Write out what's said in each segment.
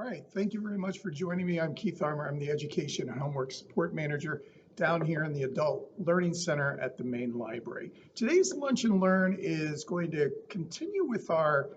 All right, thank you very much for joining me. I'm Keith Armour. I'm the Education and Homework Support Manager down here in the Adult Learning Center at the main library. Today's Lunch and Learn is going to continue with our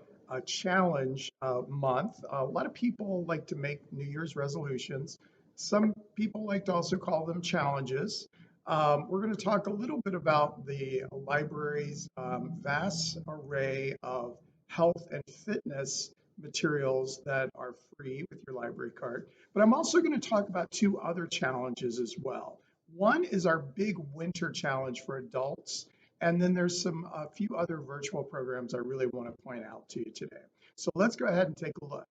challenge month. A lot of people like to make New Year's resolutions. Some people like to also call them challenges. We're going to talk a little bit about the library's vast array of health and fitness materials that are free with your library card. But I'm also going to talk about two other challenges as well. One is our big winter challenge for adults, and then there's a few other virtual programs I really want to point out to you today. So let's go ahead and take a look.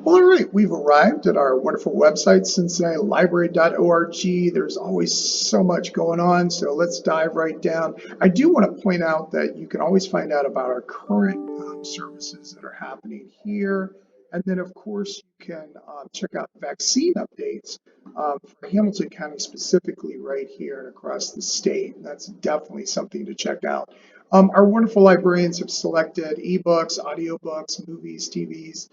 Well, all right, we've arrived at our wonderful website, cincinnatilibrary.org. There's always so much going on, so let's dive right down. I do want to point out that you can always find out about our current services that are happening here. And then, of course, you can check out vaccine updates for Hamilton County specifically right here and across the state. That's definitely something to check out. Our wonderful librarians have selected ebooks, audiobooks, movies, TVs,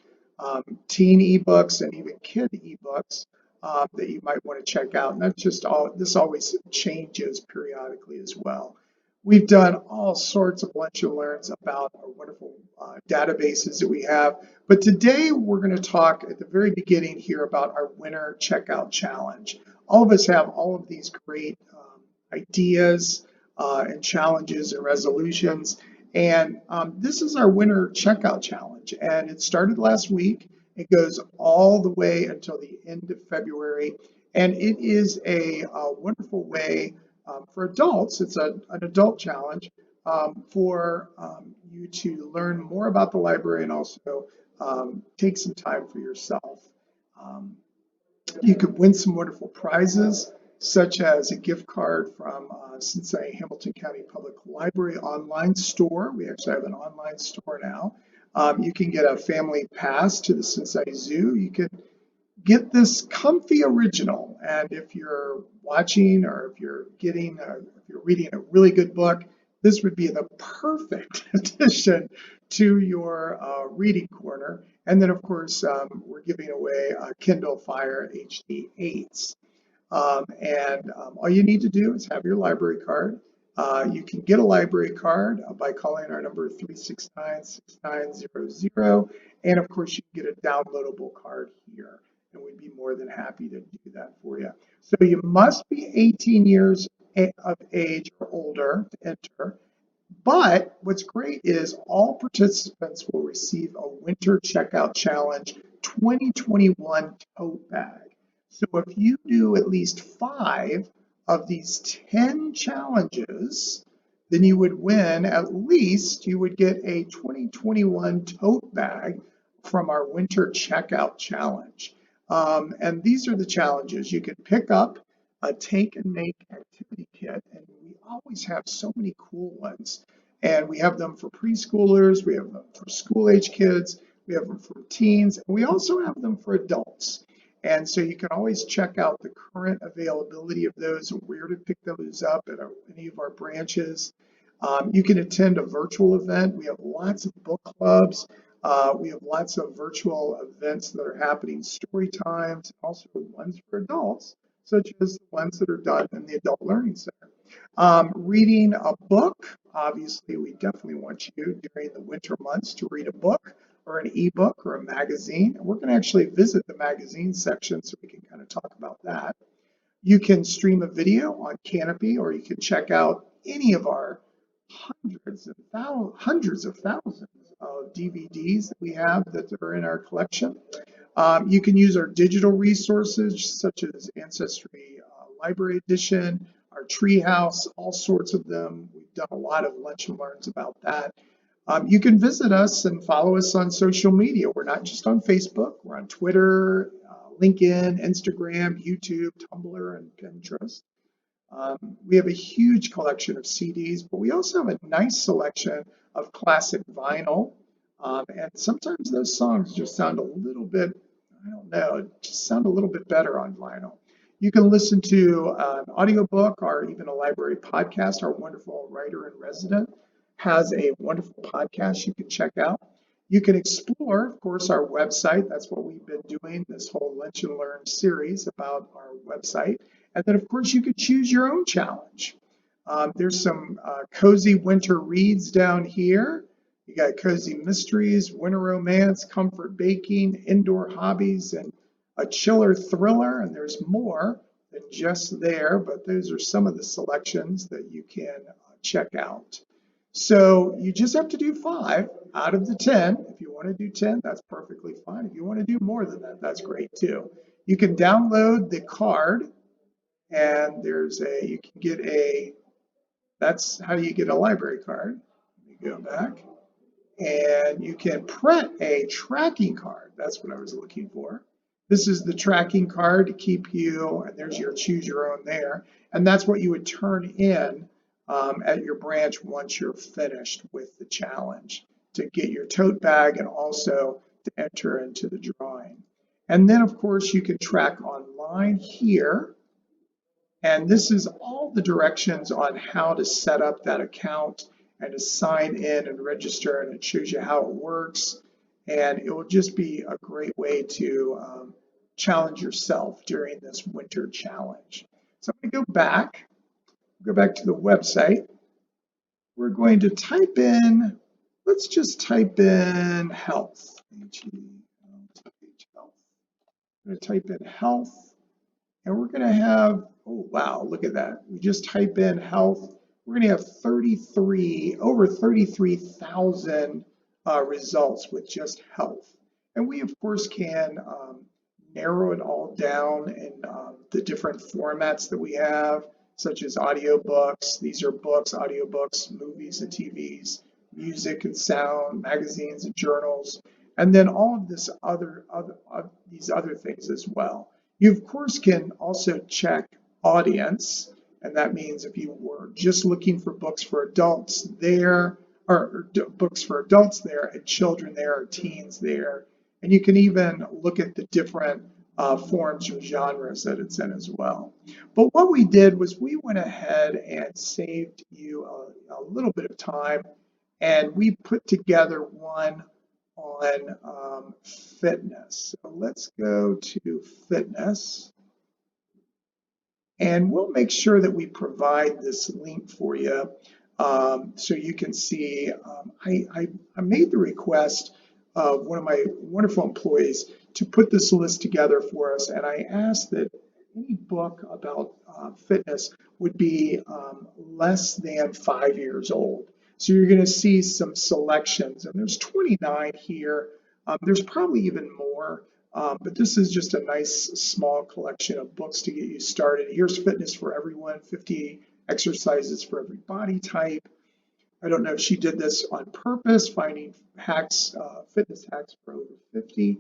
teen ebooks, and even kid ebooks that you might want to check out. And that's just this always changes periodically as well. We've done all sorts of lunch and learns about our wonderful databases that we have. But today we're going to talk at the very beginning here about our winter checkout challenge. All of us have all of these great ideas and challenges and resolutions. And this is our winter checkout challenge. And it started last week. It goes all the way until the end of February. And it is a wonderful way for adults. It's an adult challenge for you to learn more about the library and also take some time for yourself. You could win some wonderful prizes, such as a gift card from Cincinnati Hamilton County Public Library online store. We actually have an online store now. You can get a family pass to the Cincinnati Zoo. You can get this comfy original. And if you're watching or if you're reading a really good book, this would be the perfect addition to your reading corner. And then, of course, we're giving away Kindle Fire HD 8s. All you need to do is have your library card. You can get a library card by calling our number 369-6900. And of course, you can get a downloadable card here. And we'd be more than happy to do that for you. So you must be 18 years of age or older to enter. But what's great is all participants will receive a Winter Checkout Challenge 2021 tote bag. So if you do at least 5 of these 10 challenges, then you would win, at least you would get a 2021 tote bag from our Winter Checkout Challenge. And these are the challenges. You can pick up a Take and Make activity kit, and we always have so many cool ones. And we have them for preschoolers, we have them for school-age kids, we have them for teens, and we also have them for adults. And so you can always check out the current availability of those and where to pick those up at any of our branches. You can attend a virtual event. We have lots of book clubs. We have lots of virtual events that are happening, story times, also ones for adults, such as the ones that are done in the Adult Learning Center. Reading a book, obviously we definitely want you during the winter months to read a book or an ebook or a magazine. And we're going to actually visit the magazine section so we can kind of talk about that. You can stream a video on Canopy, or you can check out any of our hundreds of thousands of DVDs that we have that are in our collection. You can use our digital resources such as Ancestry Library Edition, our Treehouse, all sorts of them. We've done a lot of lunch and learns about that. You can visit us and follow us on social media. We're not just on Facebook. We're on Twitter, LinkedIn, Instagram, YouTube, Tumblr, and Pinterest. We have a huge collection of CDs, but we also have a nice selection of classic vinyl. And sometimes those songs just sound a little bit, I don't know, just sound a little bit better on vinyl. You can listen to an audiobook or even a library podcast. Our wonderful writer in resident has a wonderful podcast you can check out. You can explore, of course, our website. That's what we've been doing this whole Lunch and Learn series about our website. And then, of course, you could choose your own challenge. There's some cozy winter reads down here. You got cozy mysteries, winter romance, comfort baking, indoor hobbies, and a chiller thriller. And there's more than just there, but those are some of the selections that you can check out. So you just have to do 5 out of the 10. If you want to do 10, that's perfectly fine. If you want to do more than that, that's great too. You can download the card, and you can get that's how you get a library card. Let me go back. And you can print a tracking card. That's what I was looking for. This is the tracking card to keep you, and there's your choose your own there. And that's what you would turn in at your branch once you're finished with the challenge to get your tote bag and also to enter into the drawing. And then, of course, you can track online here. And this is all the directions on how to set up that account and to sign in and register, and it shows you how it works. And it will just be a great way to challenge yourself during this winter challenge. So I'm going to go back to the website. We're going to type in, let's just type in health. Health. I'm going to type in health, and we're going to have, oh wow, look at that. We just type in health. We're going to have over 33,000 results with just health. And we, of course, can narrow it all down in the different formats that we have, such as audiobooks. These are books, audiobooks, movies and TVs, music and sound, magazines and journals, and then all of these other things as well. You, of course, can also check audience, and that means if you were just looking for books for adults there, or books for adults there, and children there, or teens there, and you can even look at the different forms or genres that it's in as well. But what we did was we went ahead and saved you a little bit of time, and we put together one on fitness. So let's go to fitness. And we'll make sure that we provide this link for you so you can see. I made the request of one of my wonderful employees to put this list together for us, and I asked that any book about fitness would be less than 5 years old. So you're going to see some selections, and there's 29 here. There's probably even more. But this is just a nice small collection of books to get you started. Here's Fitness for Everyone, 50 exercises for every body type. I don't know if she did this on purpose, finding hacks, fitness hacks for over 50.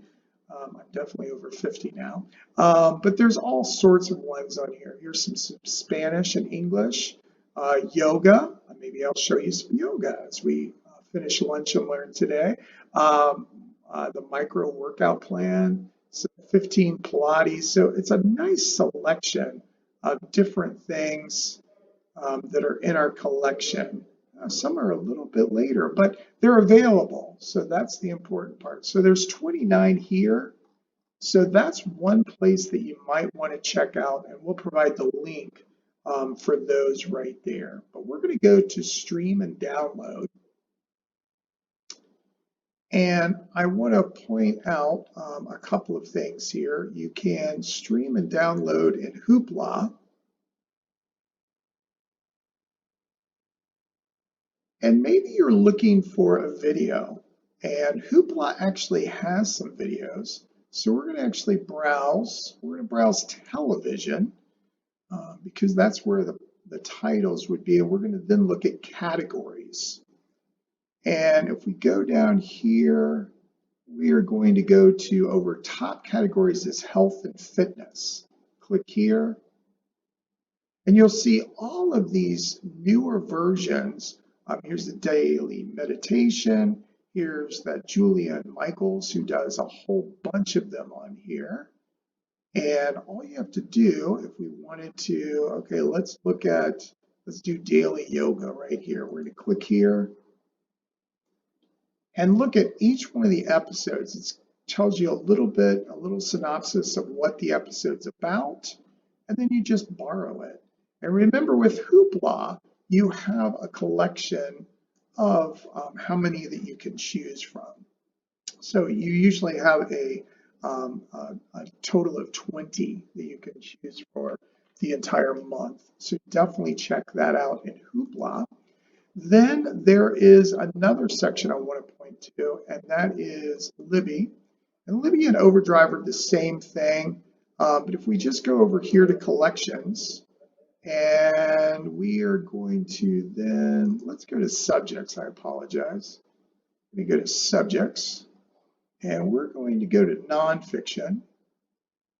I'm definitely over 50 now. But there's all sorts of ones on here. Here's some Spanish and English, yoga. Maybe I'll show you some yoga as we finish lunch and learn today. The micro workout plan, 15 Pilates. So it's a nice selection of different things that are in our collection. Some are a little bit later, but they're available. So that's the important part. So there's 29 here. So that's one place that you might want to check out, and we'll provide the link for those right there. But we're going to go to stream and download. And I want to point out a couple of things here. You can stream and download in Hoopla. And maybe you're looking for a video, and Hoopla actually has some videos. So we're going to actually browse. We're going to browse television because that's where the titles would be. And we're going to then look at categories. And if we go down here, we are going to go to over top categories is health and fitness. Click here. And you'll see all of these newer versions. Here's the daily meditation. Here's that Julia Michaels who does a whole bunch of them on here. And all you have to do if we wanted to, okay, let's do daily yoga right here. We're going to click here. and look at each one of the episodes. It tells you a little synopsis of what the episode's about, and then you just borrow it. And remember, with Hoopla, you have a collection of how many that you can choose from. So you usually have a total of 20 that you can choose for the entire month. So definitely check that out in Hoopla. Then there is another section I want to point to, and that is Libby. And Libby and Overdrive are the same thing, but if we just go over here to collections, and we are going to then, let's go to subjects, I apologize. Let me go to subjects, and we're going to go to nonfiction,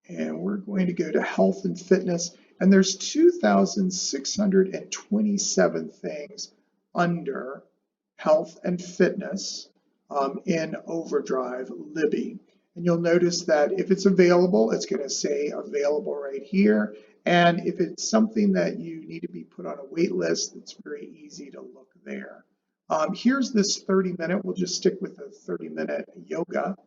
and we're going to go to health and fitness, and there's 2,627 things under health and fitness in Overdrive Libby. And you'll notice that if it's available, it's going to say available right here. And if it's something that you need to be put on a wait list, it's very easy to look there. Here's this 30-minute. We'll just stick with the 30-minute yoga.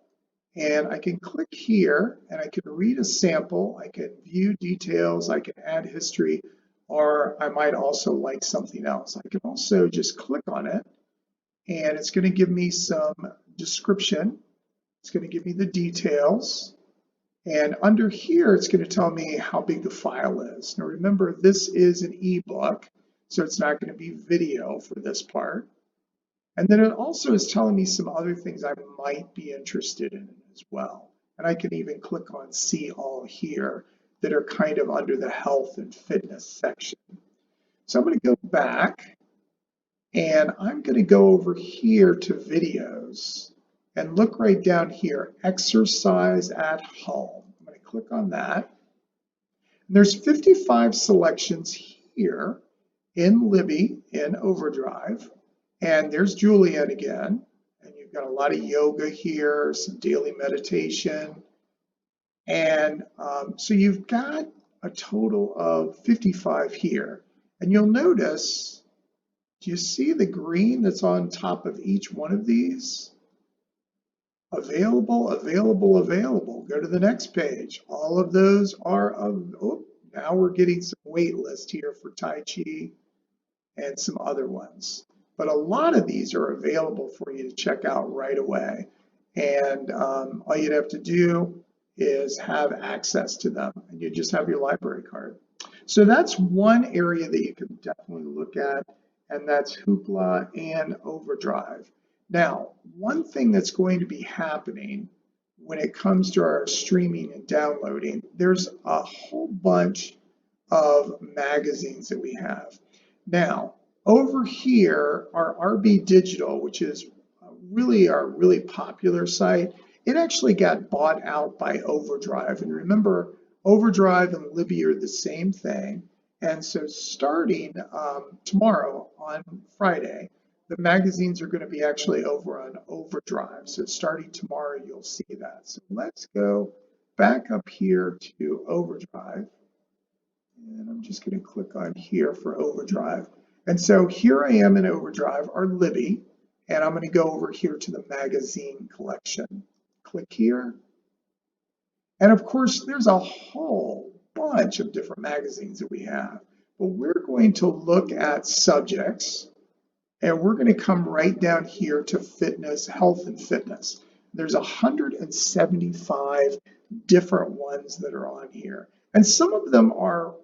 And I can click here and I can read a sample. I can view details. I can add history, or I might also like something else. I can also just click on it and it's going to give me some description. It's going to give me the details. And under here, it's going to tell me how big the file is. Now remember, this is an ebook, so it's not going to be video for this part. And then it also is telling me some other things I might be interested in as well. And I can even click on See All here that are kind of under the health and fitness section. So I'm going to go back and I'm going to go over here to videos and look right down here, exercise at home. I'm going to click on that. And there's 55 selections here in Libby in Overdrive. And there's Julian again. And you've got a lot of yoga here, some daily meditation. And so you've got a total of 55 here. And you'll notice, do you see the green that's on top of each one of these? Available, available, available. Go to the next page. All of those are, now we're getting some wait list here for Tai Chi and some other ones. But a lot of these are available for you to check out right away. And all you'd have to do is have access to them, and you just have your library card. So that's one area that you can definitely look at, and that's Hoopla and Overdrive. Now, one thing that's going to be happening when it comes to our streaming and downloading, there's a whole bunch of magazines that we have. Now, over here, our RB Digital, which is really our really popular site, it actually got bought out by Overdrive. And remember, Overdrive and Libby are the same thing. And so starting tomorrow on Friday, the magazines are going to be actually over on Overdrive. So starting tomorrow, you'll see that. So let's go back up here to Overdrive. And I'm just going to click on here for Overdrive. And so here I am in Overdrive, or Libby, and I'm going to go over here to the magazine collection. Click here. And of course, there's a whole bunch of different magazines that we have. But we're going to look at subjects, and we're going to come right down here to fitness, health and fitness. There's 175 different ones that are on here. And some of them are,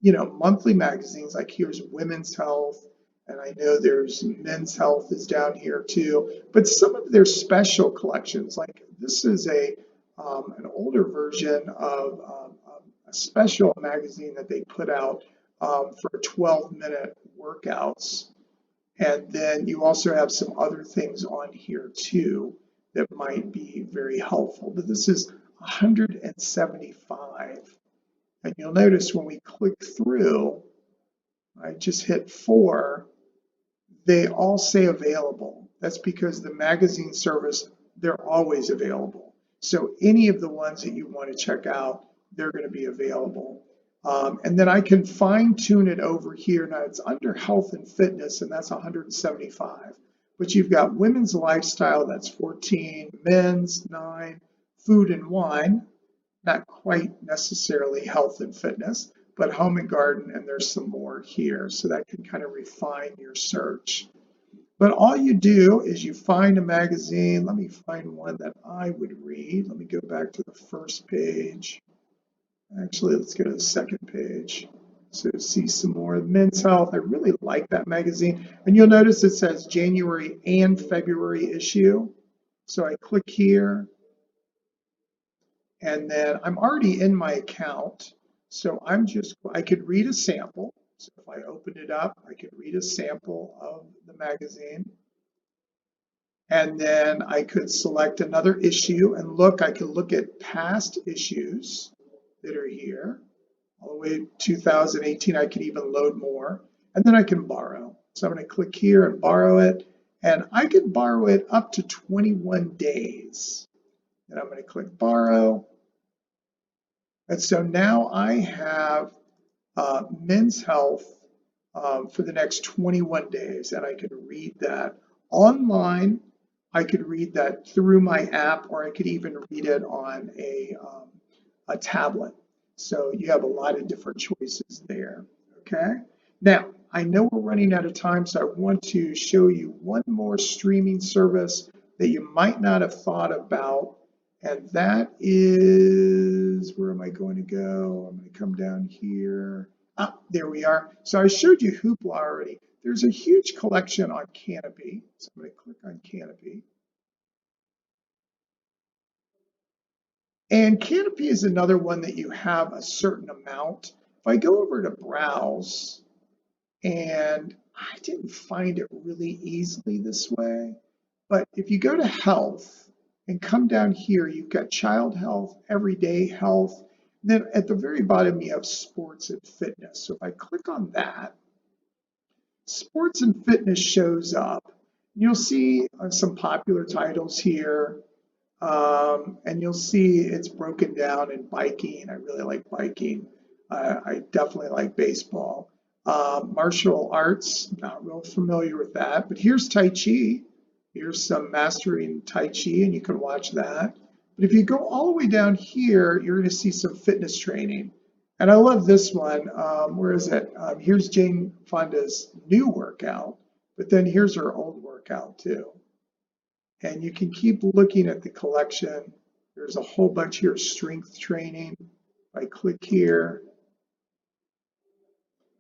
monthly magazines, like here's Women's Health, and I know there's Men's Health is down here too. But some of their special collections, like this is an older version of a special magazine that they put out for 12-minute workouts. And then you also have some other things on here too that might be very helpful. But this is 175. And you'll notice when we click through, I just hit 4, they all say available. That's because the magazine service, they're always available. So any of the ones that you want to check out, they're going to be available. And then I can fine tune it over here. Now it's under health and fitness, and that's 175. But you've got women's lifestyle, that's 14, men's 9, food and wine, not quite necessarily health and fitness, but home and garden, and there's some more here. So that can kind of refine your search. But all you do is you find a magazine. Let me find one that I would read. Let me go back to the first page. Actually, let's go to the second page. So see some more Men's Health. I really like that magazine. And you'll notice it says January and February issue. So I click here, and then I'm already in my account. So I could read a sample. So if I opened it up, I could read a sample of the magazine. And then I could select another issue and look, I could look at past issues that are here. All the way to 2018, I could even load more. And then I can borrow. So I'm going to click here and borrow it. And I can borrow it up to 21 days. And I'm going to click borrow. And so now I have Men's Health for the next 21 days. And I can read that online. I could read that through my app, or I could even read it on a tablet. So you have a lot of different choices there, okay? Now, I know we're running out of time, so I want to show you one more streaming service that you might not have thought about, and that is, where am I going to go? I'm going to come down here. Ah, there we are. So I showed you Hoopla already. There's a huge collection on Canopy, so I'm going to click on Canopy. And Canopy is another one that you have a certain amount. If I go over to Browse, and I didn't find it really easily this way, but if you go to Health and come down here, you've got Child Health, Everyday Health, and then at the very bottom you have Sports and Fitness. So if I click on that, Sports and Fitness shows up. You'll see some popular titles here. And you'll see it's broken down in biking. I really like biking. I definitely like baseball. Martial arts, not real familiar with that, but here's Tai Chi. Here's some mastering Tai Chi, and you can watch that. But if you go all the way down here, you're going to see some fitness training. And I love this one. Where is it? Here's Jane Fonda's new workout, but then here's her old workout too. And you can keep looking at the collection. There's a whole bunch here, strength training. I click here,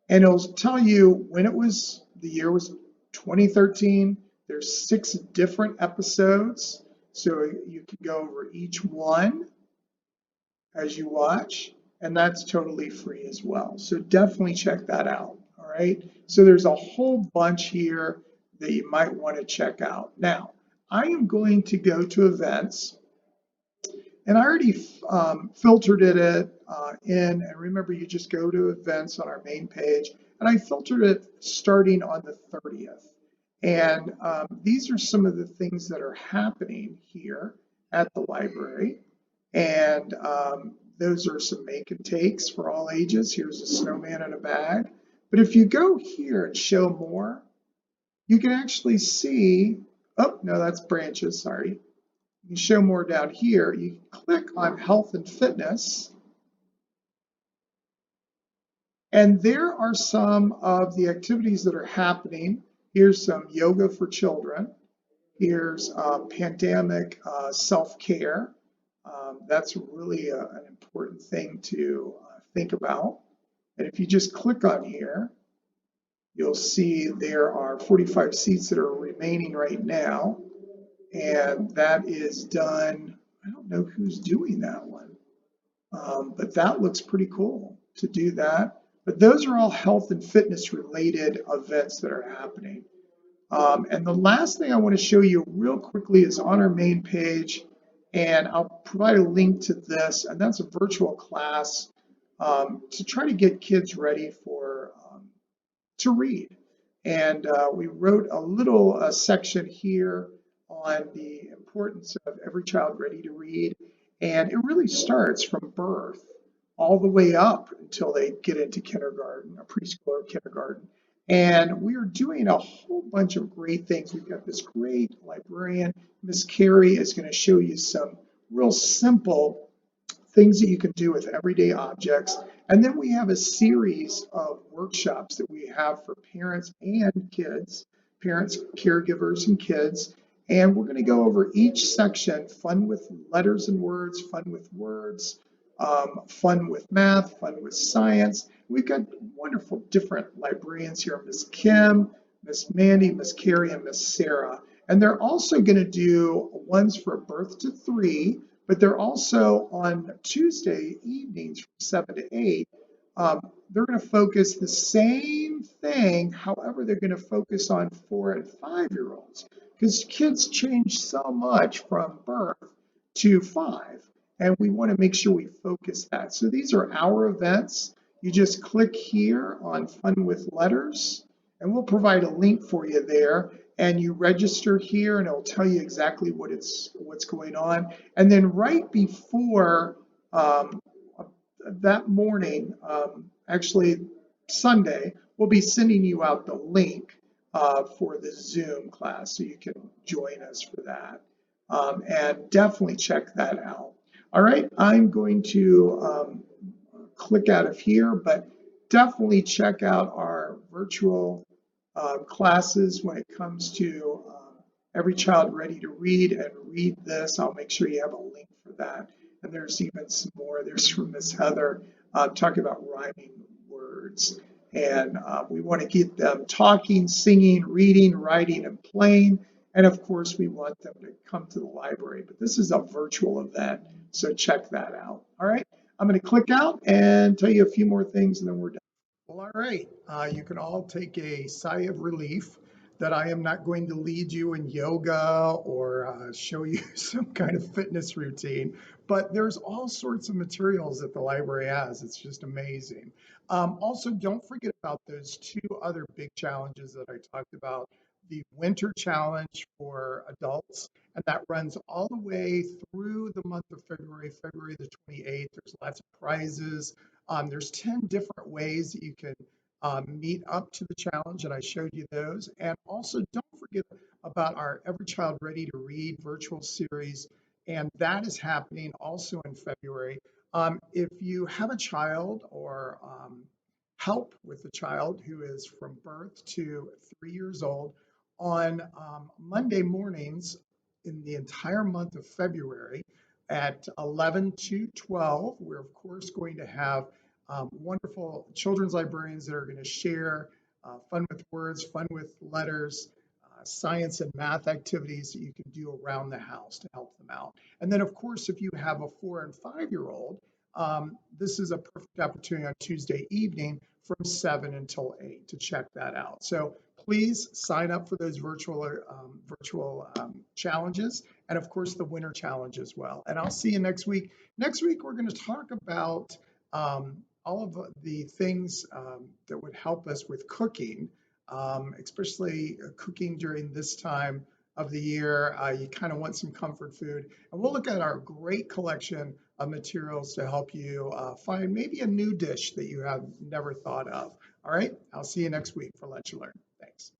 and it'll tell you when it was, the year was 2013. There's 6 different episodes, so you can go over each one as you watch, and that's totally free as well. So definitely check that out, all right? So there's a whole bunch here that you might want to check out. Now, I am going to go to events, and I already filtered it in, and remember, you just go to events on our main page, and I filtered it starting on the 30th. And these are some of the things that are happening here at the library, and those are some make and takes for all ages. Here's a snowman in a bag. But if you go here and show more, you can actually see, oh, no, that's branches, sorry. You can show more down here. You can click on health and fitness. And there are some of the activities that are happening. Here's some yoga for children. Here's pandemic self-care. That's really an important thing to think about. And if you just click on here, you'll see there are 45 seats that are remaining right now. And that is done, I don't know who's doing that one, but that looks pretty cool to do that. But those are all health and fitness related events that are happening. And the last thing I want to show you real quickly is on our main page, and I'll provide a link to this, and that's a virtual class to try to get kids ready for to read. And we wrote a little section here on the importance of every child ready to read. And it really starts from birth all the way up until they get into kindergarten, a preschool or kindergarten. And we are doing a whole bunch of great things. We've got this great librarian, Miss Carrie, is going to show you some real simple things that you can do with everyday objects. And then we have a series of workshops that we have for parents and kids, parents, caregivers, and kids. And we're going to go over each section: fun with letters and words, fun with words, fun with math, fun with science. We've got wonderful different librarians here: Miss Kim, Miss Mandy, Miss Carrie, and Miss Sarah. And they're also going to do ones for birth to 3, but they're also on Tuesday evenings from 7 to 8. They're going to focus the same thing. However, they're going to focus on 4 and 5-year-olds because kids change so much from birth to 5. And we want to make sure we focus that. So these are our events. You just click here on Fun with Letters, and we'll provide a link for you there. And you register here, and it'll tell you exactly what's going on. And then right before that morning, actually Sunday, we'll be sending you out the link for the Zoom class, so you can join us for that. And definitely check that out. All right, I'm going to click out of here, but definitely check out our virtual classes when it comes to Every Child Ready to Read and Read This. I'll make sure you have a link for that. And there's even some more. There's from Miss Heather talking about rhyming words. And we want to get them talking, singing, reading, writing, and playing. And of course, we want them to come to the library. But this is a virtual event, so check that out. All right, I'm going to click out and tell you a few more things, and then we're done. Well, all right. You can all take a sigh of relief that I am not going to lead you in yoga or show you some kind of fitness routine, but there's all sorts of materials that the library has. It's just amazing. Also, don't forget about those 2 other big challenges that I talked about. The winter challenge for adults, and that runs all the way through the month of February, February the 28th. There's lots of prizes. There's 10 different ways that you can meet up to the challenge, and I showed you those. And also, don't forget about our Every Child Ready to Read virtual series, and that is happening also in February. If you have a child or help with a child who is from birth to 3 years old, on Monday mornings in the entire month of February at 11 to 12, we're of course going to have wonderful children's librarians that are going to share fun with words, fun with letters, science and math activities that you can do around the house to help them out. And then, of course, if you have a 4 and 5-year-old, this is a perfect opportunity on Tuesday evening from 7 until 8 to check that out. So please sign up for those virtual challenges, and of course the winter challenge as well. And I'll see you next week. Next week we're going to talk about all of the things that would help us with cooking, especially cooking during this time of the year. You kind of want some comfort food. And we'll look at our great collection of materials to help you find maybe a new dish that you have never thought of. All right, I'll see you next week for Lunch and Learn. Thanks.